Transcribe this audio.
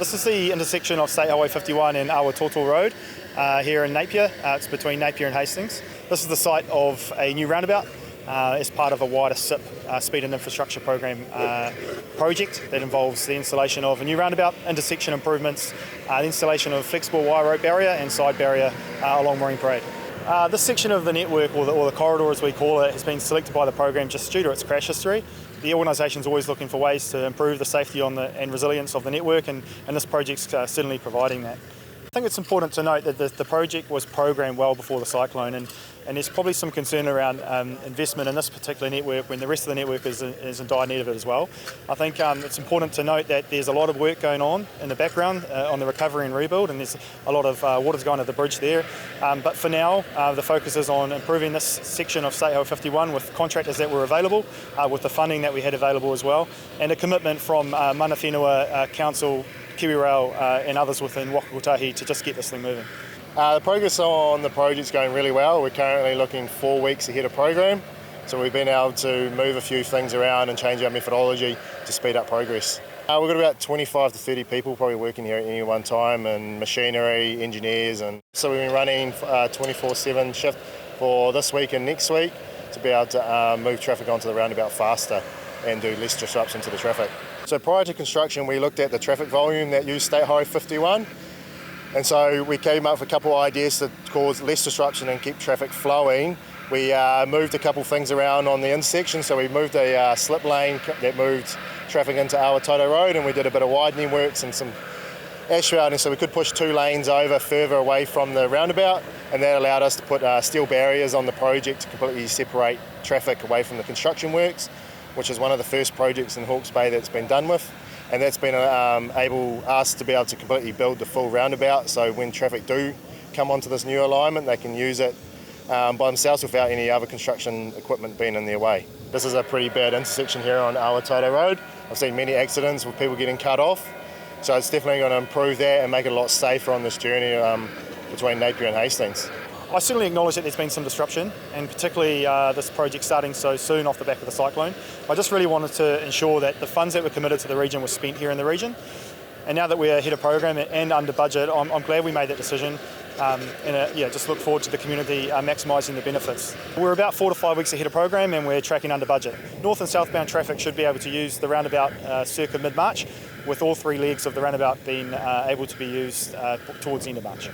This is the intersection of State Highway 51 and Awatoto Road here in Napier. It's between Napier and Hastings. This is the site of a new roundabout as part of a wider SIP Speed and Infrastructure Program project that involves the installation of a new roundabout, intersection improvements, the installation of flexible wire rope barrier and side barrier along Marine Parade. This section of the network, or the corridor as we call it, has been selected by the program just due to its crash history. The organisation is always looking for ways to improve the safety and resilience of the network, and this project's certainly providing that. I think it's important to note that the project was programmed well before the cyclone, and there's probably some concern around investment in this particular network when the rest of the network is in dire need of it as well. I think it's important to note that there's a lot of work going on in the background on the recovery and rebuild, and there's a lot of water's going to the bridge there. But for now, the focus is on improving this section of State Highway 51 with contractors that were available, with the funding that we had available as well, and a commitment from Mana Whenua Council, KiwiRail and others within Whakakutahi to just get this thing moving. The progress on the project's going really well. We're currently looking 4 weeks ahead of program, so we've been able to move a few things around and change our methodology to speed up progress. We've got about 25 to 30 people probably working here at any one time, and machinery, engineers, and so we've been running a 24/7 shift for this week and next week to be able to move traffic onto the roundabout faster and do less disruption to the traffic. So prior to construction, we looked at the traffic volume that used State Highway 51, and so we came up with a couple of ideas to cause less disruption and keep traffic flowing. We moved a couple of things around on the intersection, so we moved a slip lane that moved traffic into Awatoto Road, and we did a bit of widening works and some asphalting, so we could push 2 lanes over further away from the roundabout, and that allowed us to put steel barriers on the project to completely separate traffic away from the construction works, which is one of the first projects in Hawke's Bay that's been done with, and that's been able us to be able to completely build the full roundabout, so when traffic do come onto this new alignment, they can use it by themselves without any other construction equipment being in their way. This is a pretty bad intersection here on Awatoto Road. I've seen many accidents with people getting cut off, so it's definitely going to improve that and make it a lot safer on this journey between Napier and Hastings. I certainly acknowledge that there's been some disruption, and particularly this project starting so soon off the back of the cyclone. I just really wanted to ensure that the funds that were committed to the region were spent here in the region. And now that we're ahead of program and under budget, I'm glad we made that decision, just look forward to the community maximising the benefits. We're about 4 to 5 weeks ahead of program, and we're tracking under budget. North and southbound traffic should be able to use the roundabout circa mid-March, with all 3 legs of the roundabout being able to be used towards the end of March.